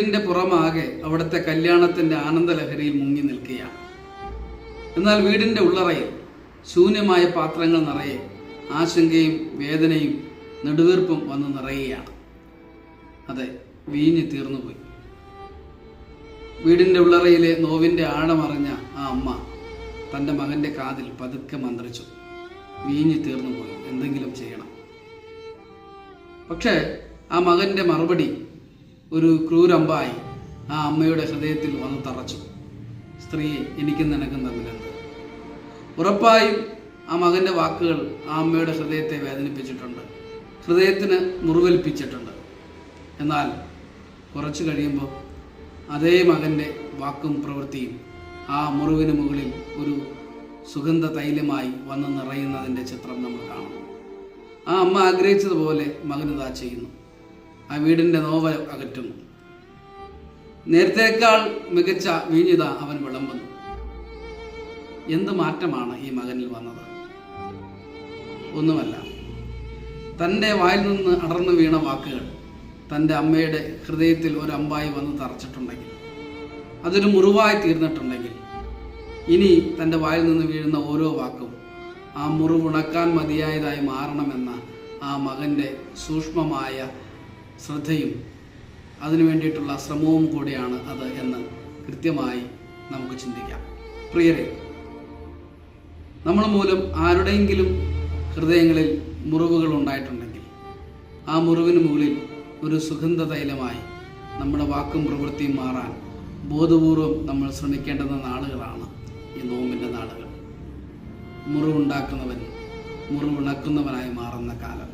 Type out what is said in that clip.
വീടിൻ്റെ പുറമാകെ അവിടുത്തെ കല്യാണത്തിൻ്റെ ആനന്ദലഹരിയിൽ മുങ്ങി നിൽക്കുകയാണ്. എന്നാൽ വീടിൻ്റെ ഉള്ളറയിൽ ശൂന്യമായ പാത്രങ്ങൾ നിറയെ ആശങ്കയും വേദനയും നെടുവീർപ്പും വന്ന് നിറയുകയാണ്. അതെ, വീഞ്ഞ് തീർന്നുപോയി. വീടിൻ്റെ ഉള്ളറയിലെ നോവിൻ്റെ ആഴമറിഞ്ഞ ആ അമ്മ തൻ്റെ മകൻ്റെ കാതിൽ പതുക്കെ മന്ത്രിച്ചു, വീഞ്ഞ് തീർന്നുപോയി, എന്തെങ്കിലും ചെയ്യണം. പക്ഷേ ആ മകൻ്റെ മറുപടി ഒരു ക്രൂരമ്പായി ആ അമ്മയുടെ ഹൃദയത്തിൽ വന്ന് തറച്ചു. സ്ത്രീയെ, എനിക്കും നിനക്കും തമ്മിലെന്ത്? ഉറപ്പായും ആ മകൻ്റെ വാക്കുകൾ ആ അമ്മയുടെ ഹൃദയത്തെ വേദനിപ്പിച്ചിട്ടുണ്ട്, ഹൃദയത്തിന് മുറിവേൽപ്പിച്ചിട്ടുണ്ട്. എന്നാൽ കുറച്ചു കഴിയുമ്പോൾ അതേ മകൻ്റെ വാക്കും പ്രവൃത്തിയും ആ മുറിവിന് മുകളിൽ ഒരു സുഗന്ധ തൈലമായി വന്ന് നിറയുന്നതിൻ്റെ ചിത്രം നമ്മൾ കാണും. ആ അമ്മ ആഗ്രഹിച്ചതുപോലെ മകനിതാ ചെയ്യുന്നു. ആ വീടിൻ്റെ നോവ് അകറ്റുന്നു. നേരത്തേക്കാൾ മികച്ച വീഞ്ഞിത അവൻ വിളമ്പുന്നു. എന്ത് മാറ്റമാണ് ഈ മകനിൽ വന്നത്? ഒന്നുമല്ല, തൻ്റെ വായിൽ നിന്ന് അടർന്നു വീണ വാക്കുകൾ തൻ്റെ അമ്മയുടെ ഹൃദയത്തിൽ ഒരു അമ്പായി വന്ന് തറച്ചിട്ടുണ്ടെങ്കിൽ, അതൊരു മുറിവായി തീർന്നിട്ടുണ്ടെങ്കിൽ, ഇനി തൻ്റെ വായിൽ നിന്ന് വീഴുന്ന ഓരോ വാക്കും ആ മുറിവുണക്കാൻ മതിയായതായി മാറണമെന്ന ആ മകൻ്റെ സൂക്ഷ്മമായ ശ്രദ്ധയും അതിനു വേണ്ടിയിട്ടുള്ള ശ്രമവും കൂടിയാണ് അത് എന്ന് കൃത്യമായി നമുക്ക് ചിന്തിക്കാം. പ്രിയരെ, നമ്മൾ മൂലം ആരുടെയെങ്കിലും ഹൃദയങ്ങളിൽ മുറിവുകൾ ഉണ്ടായിട്ടുണ്ടെങ്കിൽ ആ മുറിവിന് മുകളിൽ ഒരു സുഗന്ധ തൈലമായി നമ്മുടെ വാക്കും പ്രവൃത്തിയും മാറാൻ ബോധപൂർവം നമ്മൾ ശ്രമിക്കേണ്ടുന്ന നാളുകളാണ് ഈ നോമ്പിൻ്റെ നാളുകൾ. മുറിവുണ്ടാക്കുന്നവൻ മുറിവുണക്കുന്നവനായി മാറുന്ന കാലം.